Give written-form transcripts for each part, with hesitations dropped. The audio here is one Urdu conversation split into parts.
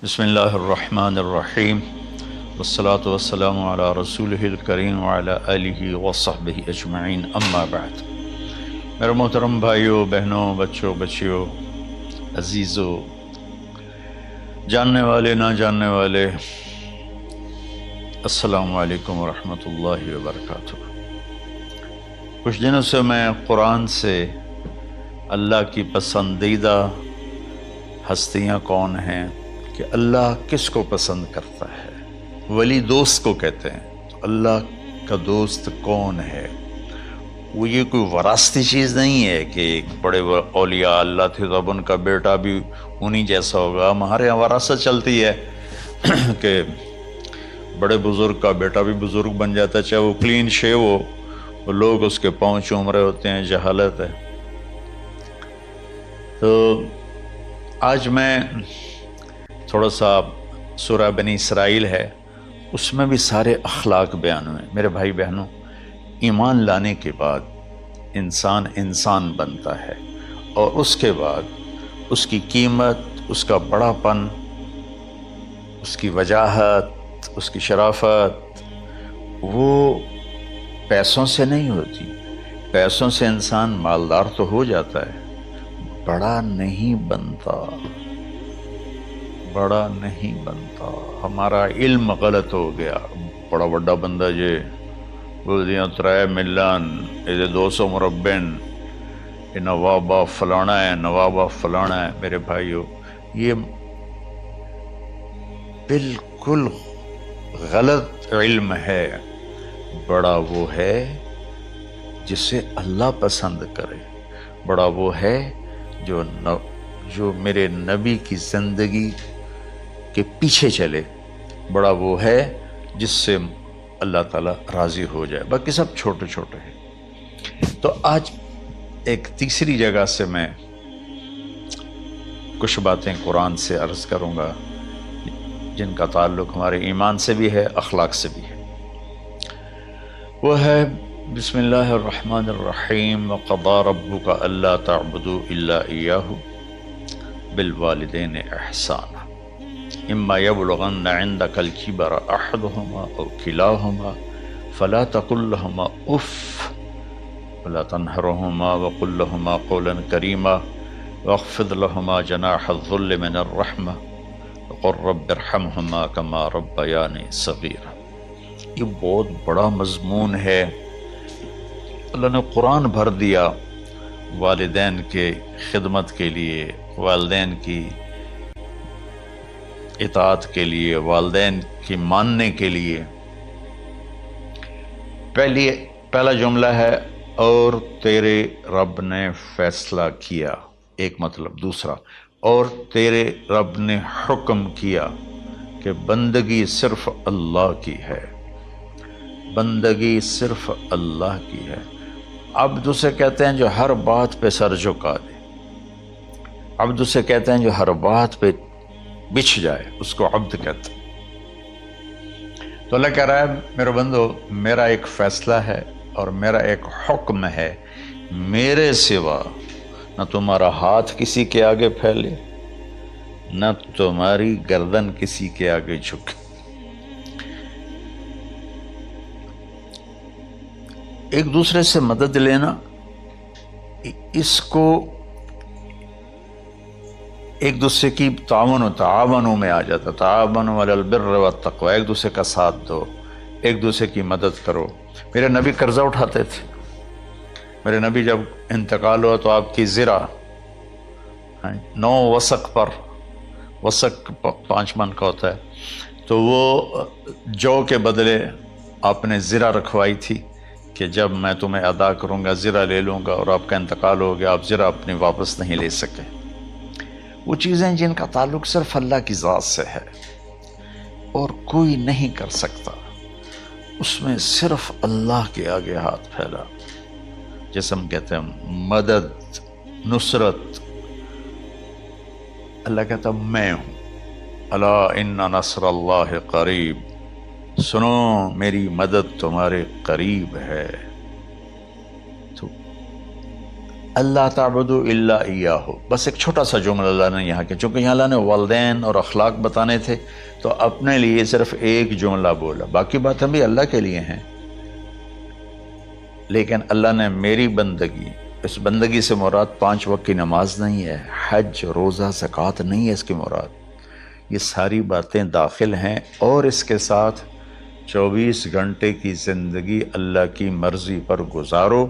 بسم اللہ الرحمن الرحیم والصلاة والسلام علی رسولہ الکریم وعلی آلہ وصحبہ اجمعین، اما بعد۔ میرے محترم بھائیوں، بہنوں، بچوں، بچیوں، عزیزوں، جاننے والے، نہ جاننے والے، السلام علیکم ورحمۃ اللہ وبرکاتہ۔ کچھ دنوں سے میں قرآن سے اللہ کی پسندیدہ ہستیاں کون ہیں، کہ اللہ کس کو پسند کرتا ہے، ولی دوست کو کہتے ہیں۔ تو اللہ کا دوست کون ہے؟ وہ یہ کوئی وراثتی چیز نہیں ہے کہ ایک بڑے اولیاء اللہ تھے تو اب ان کا بیٹا بھی انہی جیسا ہوگا۔ ہمارے یہاں وراثت چلتی ہے کہ بڑے بزرگ کا بیٹا بھی بزرگ بن جاتا ہے، چاہے وہ کلین شیو ہو، وہ لوگ اس کے پاؤں چوم رہے ہوتے ہیں، جہالت ہے۔ تو آج میں تھوڑا سا سورہ بنی اسرائیل ہے، اس میں بھی سارے اخلاق بیان ہوئے۔ میرے بھائی بہنوں، ایمان لانے کے بعد انسان بنتا ہے، اور اس کے بعد اس کی قیمت، اس کا بڑا پن، اس کی وجاہت، اس کی شرافت، وہ پیسوں سے نہیں ہوتی۔ پیسوں سے انسان مالدار تو ہو جاتا ہے، بڑا نہیں بنتا، بڑا نہیں بنتا۔ ہمارا علم غلط ہو گیا۔ بڑا بڑا بندہ جے بول دیا 3 ملن، یہ 200 مربع، یہ نوابہ فلانا ہے، نوابہ فلانا ہے۔ میرے بھائیو، یہ بالکل غلط علم ہے۔ بڑا وہ ہے جسے اللہ پسند کرے، بڑا وہ ہے جو میرے نبی کی زندگی کے پیچھے چلے، بڑا وہ ہے جس سے اللہ تعالیٰ راضی ہو جائے، باقی سب چھوٹے چھوٹے ہیں۔ تو آج ایک تیسری جگہ سے میں کچھ باتیں قرآن سے عرض کروں گا جن کا تعلق ہمارے ایمان سے بھی ہے، اخلاق سے بھی ہے۔ وہ ہے بسم اللہ الرحمن الرحیم، وَقَضَىٰ رَبُّكَ أَلَّا تَعْبُدُوا إِلَّا إِيَّاهُ بِالْوَالِدَيْنِ إِحْسَانًا إِمَّا يَبْلُغَنَّ عِندَكَ الْكِبَرَ أَحَدُهُمَا أَوْ كِلَاهُمَا فَلَا تَقُل لَّهُمَا أُفٍّ وَلَا تَنْهَرْهُمَا وَقُل لَّهُمَا قَوْلًا كَرِيمًا وَاخْفِضْ لَهُمَا جَنَاحَ الذُّلِّ مِنَ الرَّحْمَةِ وَقُل رَّبِّ ارْحَمْهُمَا كَمَا رَبَّيَانِي صَغِيرًا۔ یہ بہت بڑا مضمون ہے۔ اللہ نے قرآن بھر دیا والدین کے خدمت کے لیے، والدین کی اطاعت کے لیے، والدین کی ماننے کے لیے۔ پہلا جملہ ہے اور تیرے رب نے فیصلہ کیا، ایک مطلب۔ دوسرا، اور تیرے رب نے حکم کیا کہ بندگی صرف اللہ کی ہے، بندگی صرف اللہ کی ہے۔ عبد اسے کہتے ہیں جو ہر بات پہ سر جھکا دے، عبد اسے کہتے ہیں جو ہر بات پہ بچھ جائے، اس کو عبد کہتے ہیں۔ تو اللہ کہہ رہا ہے میرے بندو، میرا ایک فیصلہ ہے اور میرا ایک حکم ہے، میرے سوا نہ تمہارا ہاتھ کسی کے آگے پھیلے، نہ تمہاری گردن کسی کے آگے جھکے۔ ایک دوسرے سے مدد لینا، اس کو ایک دوسرے کی تعاونوں میں آ جاتا، تعاونوا علی البر والتقوی، ایک دوسرے کا ساتھ دو، ایک دوسرے کی مدد کرو۔ میرے نبی قرضہ اٹھاتے تھے۔ میرے نبی جب انتقال ہوا تو آپ کی زرہ 9 وسق پر، وسق 5 من کا ہوتا ہے، تو وہ جو کے بدلے آپ نے زرہ رکھوائی تھی کہ جب میں تمہیں ادا کروں گا زرہ لے لوں گا، اور آپ کا انتقال ہو گیا، آپ زرہ اپنی واپس نہیں لے سکے۔ وہ چیزیں جن کا تعلق صرف اللہ کی ذات سے ہے اور کوئی نہیں کر سکتا، اس میں صرف اللہ کے آگے ہاتھ پھیلا، جیسے ہم کہتے ہیں مدد، نصرت۔ اللہ کہتا میں ہوں، الا ان نصر اللہ قریب، سنو میری مدد تمہارے قریب ہے۔ تو اللہ تعبدوا الا ایاہ، بس ایک چھوٹا سا جملہ اللہ نے یہاں کے، چونکہ یہاں اللہ نے والدین اور اخلاق بتانے تھے تو اپنے لیے صرف ایک جملہ بولا، باقی باتیں بھی اللہ کے لیے ہیں، لیکن اللہ نے میری بندگی، اس بندگی سے مراد 5 وقت کی نماز نہیں ہے، حج، روزہ، زکوٰۃ نہیں ہے اس کی مراد، یہ ساری باتیں داخل ہیں، اور اس کے ساتھ 24 گھنٹے کی زندگی اللہ کی مرضی پر گزارو،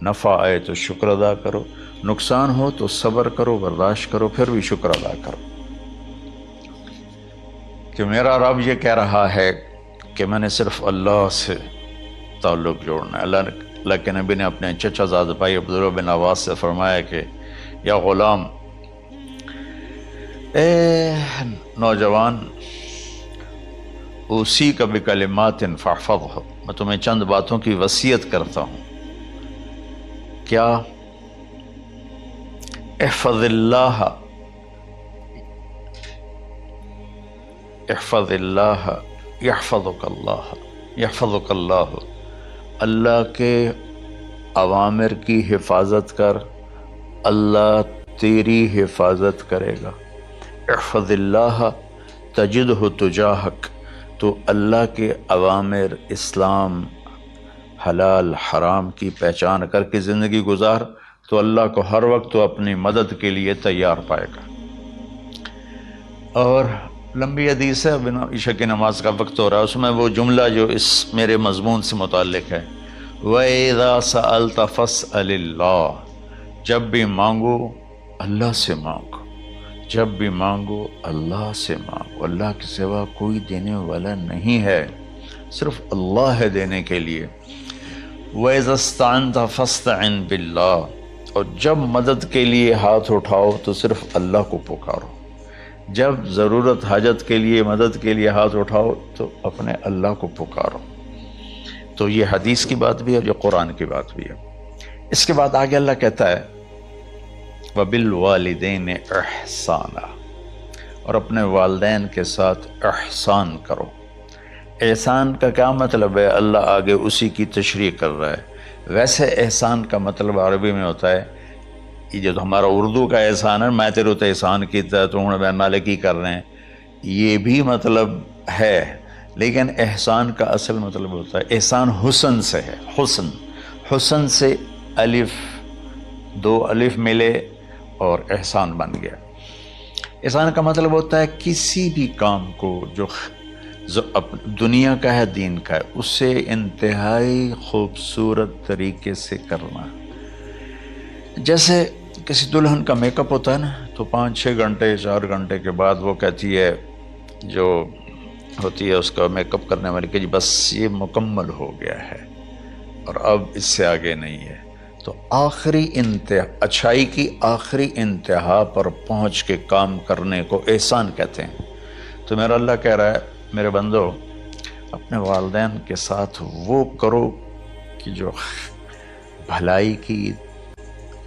نفع آئے تو شکر ادا کرو، نقصان ہو تو صبر کرو، برداشت کرو، پھر بھی شکر ادا کرو، کہ میرا رب یہ کہہ رہا ہے کہ میں نے صرف اللہ سے تعلق جوڑنا ہے۔ اللہ کے نبی نے اپنے چچا زاد بھائی عبداللہ بن عباس سے فرمایا کہ یا غلام، اے نوجوان، اسی کا بکلمات فاحفظہ، میں تمہیں چند باتوں کی وصیت کرتا ہوں، کیا؟ احفظ اللہ، احفظ اللہ یحفظک اللہ، یحفظک اللہ، اللہ کے اوامر کی حفاظت کر، اللہ تیری حفاظت کرے گا۔ احفظ اللہ تجدہ تجاہک، تو اللہ کے اوامر، اسلام، حلال حرام کی پہچان کر کے زندگی گزار تو اللہ کو ہر وقت تو اپنی مدد کے لیے تیار پائے گا۔ اور لمبی حدیث ہے، بنا عشاء کی نماز کا وقت ہو رہا ہے، اس میں وہ جملہ جو اس میرے مضمون سے متعلق ہے، وَإِذَا سَأَلْتَ فَاسْأَلِ اللَّهِ، جب بھی مانگو اللہ سے مانگو، جب بھی مانگو اللہ سے مانگو، اللہ کے سوا کوئی دینے والا نہیں ہے، صرف اللہ ہے دینے کے لیے۔ وَإِذَا اسْتَعَنْتَ فَاسْتَعِنْ بِاللَّهِ، اور جب مدد کے لیے ہاتھ اٹھاؤ تو صرف اللہ کو پکارو، جب ضرورت حاجت کے لیے، مدد کے لیے ہاتھ اٹھاؤ تو اپنے اللہ کو پکارو۔ تو یہ حدیث کی بات بھی ہے اور یہ قرآن کی بات بھی ہے۔ اس کے بعد آگے اللہ کہتا ہے وَبِالْوَالِدَيْنِ إِحْسَانًا، اور اپنے والدین کے ساتھ احسان کرو۔ احسان کا کیا مطلب ہے؟ اللہ آگے اسی کی تشریح کر رہا ہے۔ ویسے احسان کا مطلب عربی میں ہوتا ہے، یہ جو ہمارا اردو کا احسان ہے، میں تیرے تو احسان کیتا ہے، تو ہوں میں کی کر رہے ہیں، یہ بھی مطلب ہے، لیکن احسان کا اصل مطلب ہوتا ہے، احسان حسن سے ہے، حسن، حسن سے الف، 2 الف ملے اور احسان بن گیا۔ احسان کا مطلب ہوتا ہے کسی بھی کام کو جو دنیا کا ہے، دین کا ہے، اس سے انتہائی خوبصورت طریقے سے کرنا۔ جیسے کسی دلہن کا میک اپ ہوتا ہے نا، تو 5-6 گھنٹے 4 گھنٹے کے بعد وہ کہتی ہے، جو ہوتی ہے اس کا میک اپ کرنے والی، کہ جی بس یہ مکمل ہو گیا ہے اور اب اس سے آگے نہیں ہے۔ تو آخری انتہا، اچھائی کی آخری انتہا پر پہنچ کے کام کرنے کو احسان کہتے ہیں۔ تو میرا اللہ کہہ رہا ہے، میرے بندو، اپنے والدین کے ساتھ وہ کرو کہ جو بھلائی کی،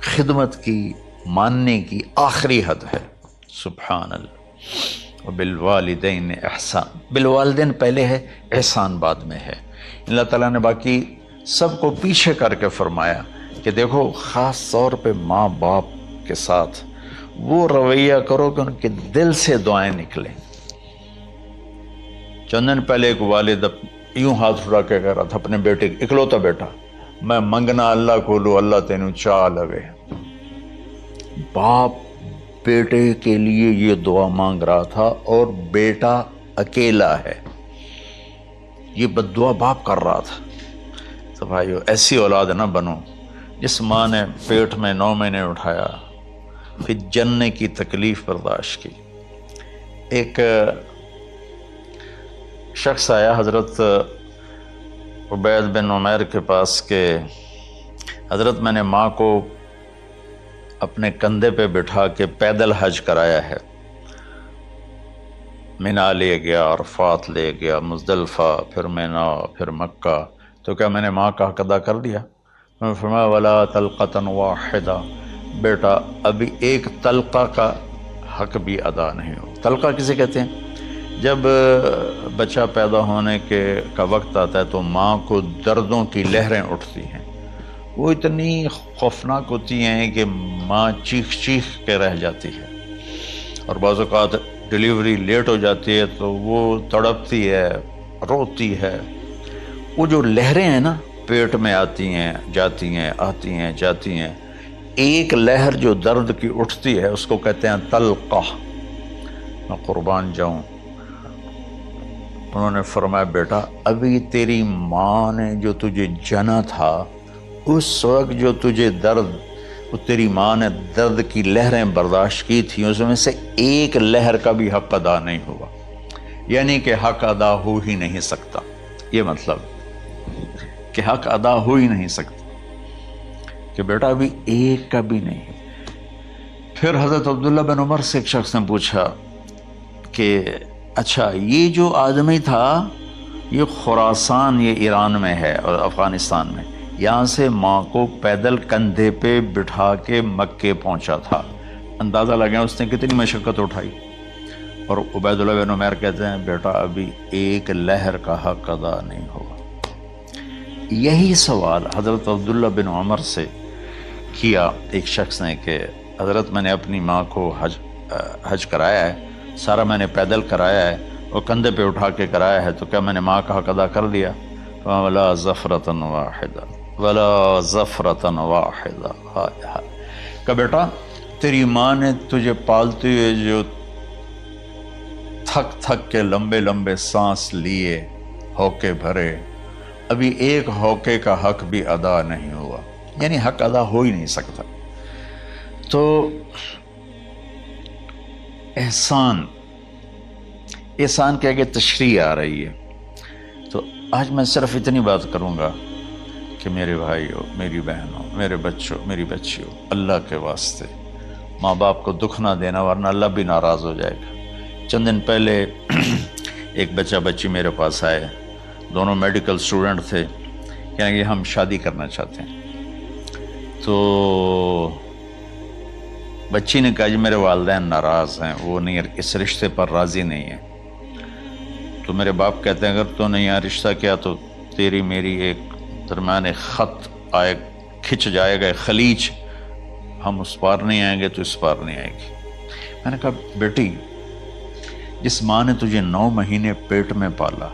خدمت کی، ماننے کی آخری حد ہے۔ سبحان اللہ۔ وبالوالدین احسان، بالوالدین پہلے ہے، احسان بعد میں ہے۔ اللہ تعالیٰ نے باقی سب کو پیچھے کر کے فرمایا کہ دیکھو، خاص طور پہ ماں باپ کے ساتھ وہ رویہ کرو کہ ان کے دل سے دعائیں نکلیں۔ چند دن پہلے ایک والد یوں ہاتھ اٹھا کے کہہ رہا تھا اپنے بیٹے، اکلوتا بیٹا، میں منگنا اللہ کو لو، اللہ تینوں چاہ لگے۔ باپ بیٹے کے لیے یہ دعا مانگ رہا تھا اور بیٹا اکیلا ہے، یہ بد دعا باپ کر رہا تھا۔ تو بھائیو، ایسی اولاد نہ بنو جس ماں نے پیٹ میں 9 مہینے اٹھایا، پھر جننے کی تکلیف برداشت کی۔ ایک شخص آیا حضرت عبید بن عمیر کے پاس کہ حضرت، میں نے ماں کو اپنے کندھے پہ بٹھا کے پیدل حج کرایا ہے، مینا لے گیا، عرفات لے گیا، مزدلفہ، پھر مینا، پھر مکہ، تو کیا میں نے ماں کا حق ادا کر دیا؟ میں نے فرمایا ولا تلقۃ واحدہ، بیٹا ابھی ایک تلقہ کا حق بھی ادا نہیں ہو۔ تلقہ کسے کہتے ہیں؟ جب بچہ پیدا ہونے کا وقت آتا ہے تو ماں کو دردوں کی لہریں اٹھتی ہیں، وہ اتنی خوفناک ہوتی ہیں کہ ماں چیخ چیخ کے رہ جاتی ہے، اور بعض اوقات ڈیلیوری لیٹ ہو جاتی ہے تو وہ تڑپتی ہے، روتی ہے۔ وہ جو لہریں ہیں نا پیٹ میں آتی ہیں جاتی ہیں، آتی ہیں جاتی ہیں، ایک لہر جو درد کی اٹھتی ہے اس کو کہتے ہیں طلقہ۔ میں قربان جاؤں، انہوں نے فرمایا بیٹا ابھی تیری ماں نے جو تجھے جنا تھا اس وقت جو تجھے درد، وہ تیری ماں نے درد کی لہریں برداشت کی تھیں، اس میں سے ایک لہر کا بھی حق ادا نہیں ہوا، یعنی کہ حق ادا ہو ہی نہیں سکتا۔ یہ مطلب کہ حق ادا ہو ہی نہیں سکتا، کہ بیٹا ابھی ایک کا بھی نہیں۔ پھر حضرت عبداللہ بن عمر سے ایک شخص نے پوچھا کہ اچھا یہ جو آدمی تھا یہ خراسان، یہ ایران میں ہے اور افغانستان میں، یہاں سے ماں کو پیدل کندھے پہ بٹھا کے مکے پہنچا تھا، اندازہ لگا اس نے کتنی مشقت اٹھائی۔ اور عبید اللہ بن عمیر کہتے ہیں بیٹا ابھی ایک لہر کا حق ادا نہیں ہوا۔ یہی سوال حضرت عبداللہ بن عمر سے کیا ایک شخص نے کہ حضرت میں نے اپنی ماں کو حج کرایا ہے، سارا میں نے پیدل کرایا ہے اور کندھے پہ اٹھا کے کرایا ہے، تو کیا میں نے ماں کا حق ادا کر دیا؟ وَلَا زَفْرَةً وَاحِدًا وَلَا زَفْرَةً وَاحِدًا۔ کہ بیٹا تیری ماں نے تجھے پالتے ہوئے جو تھک تھک کے لمبے لمبے سانس لیے، ہوکے بھرے، ابھی ایک ہوکے کا حق بھی ادا نہیں ہوا، یعنی حق ادا ہو ہی نہیں سکتا۔ تو احسان کے آگے تشریح آ رہی ہے۔ تو آج میں صرف اتنی بات کروں گا کہ میرے بھائیوں، میری بہنوں، میرے بچوں، میری بچیوں، اللہ کے واسطے ماں باپ کو دکھ نہ دینا ورنہ اللہ بھی ناراض ہو جائے گا۔ چند دن پہلے ایک بچہ بچی میرے پاس آئے، دونوں میڈیکل اسٹوڈنٹ تھے، کہنے کہ ہم شادی کرنا چاہتے ہیں۔ تو بچی نے کہا جی میرے والدین ناراض ہیں، وہ نہیں، اس رشتے پر راضی نہیں ہیں۔ تو میرے باپ کہتے ہیں اگر تو نہیں یہاں رشتہ کیا تو تیری میری ایک درمیان ایک خط آئے، کھچ جائے گا خلیج، ہم اس پار نہیں آئیں گے تو اس پار نہیں آئے گی۔ میں نے کہا بیٹی جس ماں نے تجھے 9 مہینے پیٹ میں پالا،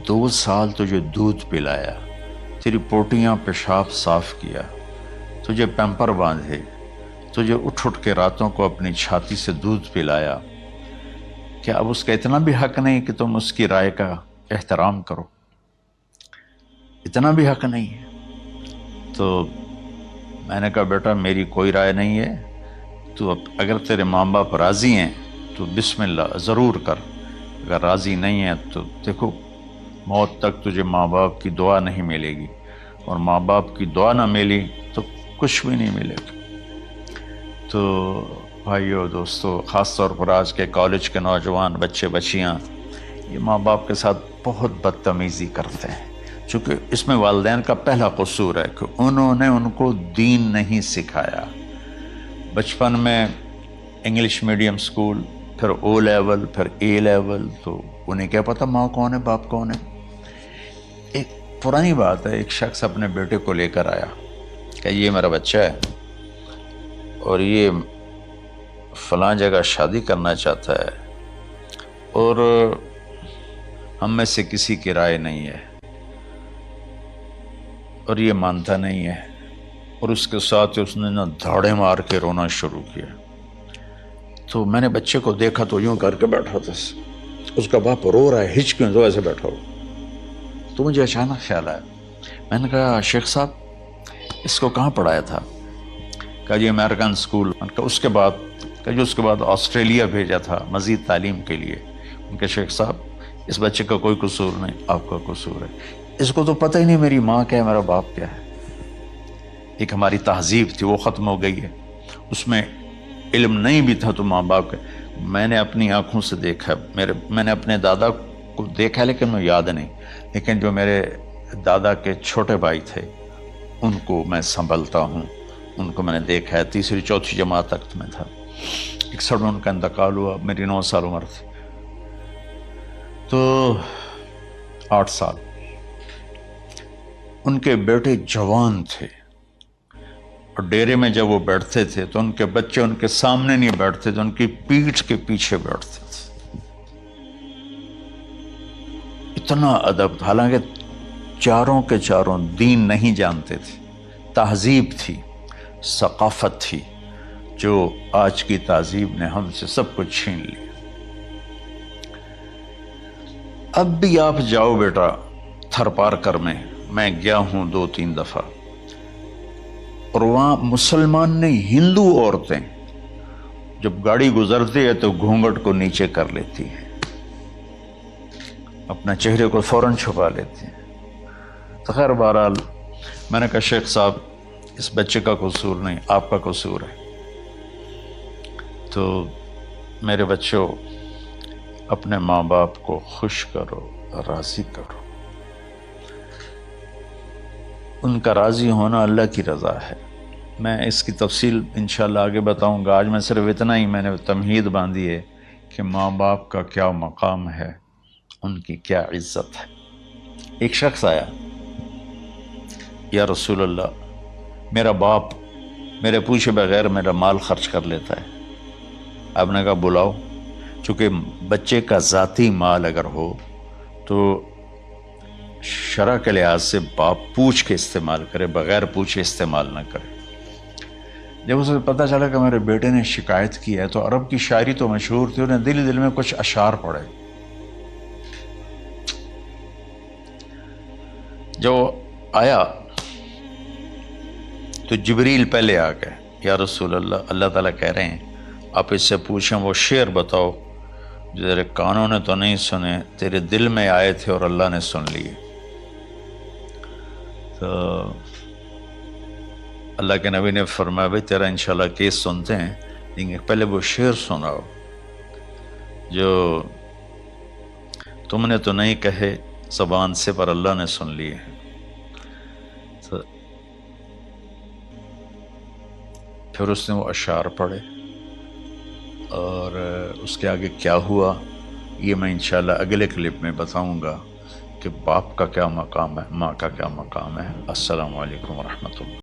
2 سال تجھے دودھ پلایا، تیری پوٹیاں پیشاب صاف کیا، تجھے پیمپر باندھے، تجھے اٹھ اٹھ کے راتوں کو اپنی چھاتی سے دودھ پلایا، کیا اب اس کا اتنا بھی حق نہیں کہ تم اس کی رائے کا احترام کرو؟ اتنا بھی حق نہیں ہے؟ تو میں نے کہا بیٹا میری کوئی رائے نہیں ہے، تو اگر تیرے ماں باپ راضی ہیں تو بسم اللہ ضرور کر، اگر راضی نہیں ہے تو دیکھو موت تک تجھے ماں باپ کی دعا نہیں ملے گی، اور ماں باپ کی دعا نہ ملی تو کچھ بھی نہیں ملے گا۔ تو بھائیو دوستو، خاص طور پر آج کے کالج کے نوجوان بچے بچیاں یہ ماں باپ کے ساتھ بہت بدتمیزی کرتے ہیں، چونکہ اس میں والدین کا پہلا قصور ہے کہ انہوں نے ان کو دین نہیں سکھایا۔ بچپن میں انگلش میڈیم اسکول، پھر او لیول، پھر اے لیول، تو انہیں کیا پتہ ماں کون ہے باپ کون ہے۔ ایک پرانی بات ہے، ایک شخص اپنے بیٹے کو لے کر آیا کہ یہ میرا بچہ ہے اور یہ فلاں جگہ شادی کرنا چاہتا ہے اور ہم میں سے کسی کی رائے نہیں ہے اور یہ مانتا نہیں ہے، اور اس کے ساتھ اس نے دھاڑے مار کے رونا شروع کیا۔ تو میں نے بچے کو دیکھا تو یوں کر کے بیٹھا تھا، اس کا باپ رو رہا ہے، ہچ کیوں تو ایسے بیٹھا ہو۔ تو مجھے اچانک خیال آیا، میں نے کہا شیخ صاحب اس کو کہاں پڑھایا تھا؟ کہا جی امریکن اسکول۔ اس کے بعد آسٹریلیا بھیجا تھا مزید تعلیم کے لیے۔ ان کے شیخ صاحب اس بچے کا کوئی قصور نہیں، آپ کا قصور ہے، اس کو تو پتہ ہی نہیں میری ماں کیا ہے میرا باپ کیا ہے۔ ایک ہماری تہذیب تھی وہ ختم ہو گئی ہے، اس میں علم نہیں بھی تھا تو ماں باپ کا۔ میں نے اپنی آنکھوں سے دیکھا، میں نے اپنے دادا کو دیکھا لیکن میں یاد نہیں، لیکن جو میرے دادا کے چھوٹے بھائی تھے ان کو میں سنبھلتا ہوں، ان کو میں نے دیکھا ہے، 3ری 4تھی جماعت تک میں تھا۔ 61 میں ان کا انتقال ہوا، میری 9 سال عمر تھی، تو 8 سال۔ ان کے بیٹے جوان تھے، اور ڈیرے میں جب وہ بیٹھتے تھے تو ان کے بچے ان کے سامنے نہیں بیٹھتے تھے، ان کی پیٹھ کے پیچھے بیٹھتے تھے۔ اتنا ادب، حالانکہ چاروں کے چاروں دین نہیں جانتے تھے، تہذیب تھی، ثقافت تھی، جو آج کی تہذیب نے ہم سے سب کچھ چھین لیا۔ اب بھی آپ جاؤ بیٹا تھر پارکر میں گیا ہوں 2-3 دفعہ، اور وہاں مسلمان نہیں، ہندو عورتیں جب گاڑی گزرتی ہے تو گھونگھٹ کو نیچے کر لیتی ہیں، اپنا چہرے کو فوراً چھپا لیتی ہیں۔ تو خیر بہرحال میں نے کہا شیخ صاحب اس بچے کا قصور نہیں، آپ کا قصور ہے۔ تو میرے بچوں، اپنے ماں باپ کو خوش کرو، راضی کرو۔ ان کا راضی ہونا اللہ کی رضا ہے۔ میں اس کی تفصیل انشاءاللہ آگے بتاؤں گا، آج میں صرف اتنا ہی میں نے تمہید باندھی ہے کہ ماں باپ کا کیا مقام ہے، ان کی کیا عزت ہے۔ ایک شخص آیا، یا رسول اللہ میرا باپ میرے پوچھے بغیر میرا مال خرچ کر لیتا ہے۔ آپ نے کہا بلاؤ، چونکہ بچے کا ذاتی مال اگر ہو تو شرع کے لحاظ سے باپ پوچھ کے استعمال کرے، بغیر پوچھے استعمال نہ کرے۔ جب اسے پتہ چلا کہ میرے بیٹے نے شکایت کی ہے، تو عرب کی شاعری تو مشہور تھی، انہیں دل میں کچھ اشعار پڑھے۔ جو آیا تو جبریل پہلے آ گئے، یا رسول اللہ، اللہ تعالیٰ کہہ رہے ہیں آپ اس سے پوچھیں وہ شعر بتاؤ جو تیرے کانوں نے تو نہیں سنے، تیرے دل میں آئے تھے اور اللہ نے سن لیے۔ تو اللہ کے نبی نے فرمایا بھائی تیرا انشاءاللہ کیس سنتے ہیں، لیکن پہلے وہ شعر سناؤ جو تم نے تو نہیں کہے زبان سے پر اللہ نے سن لیے ہیں۔ تو پھر اس نے وہ اشعار پڑھے، اور اس کے آگے کیا ہوا یہ میں انشاءاللہ اگلے کلپ میں بتاؤں گا کہ باپ کا کیا مقام ہے، ماں کا کیا مقام ہے۔ السلام علیکم ورحمۃ اللہ۔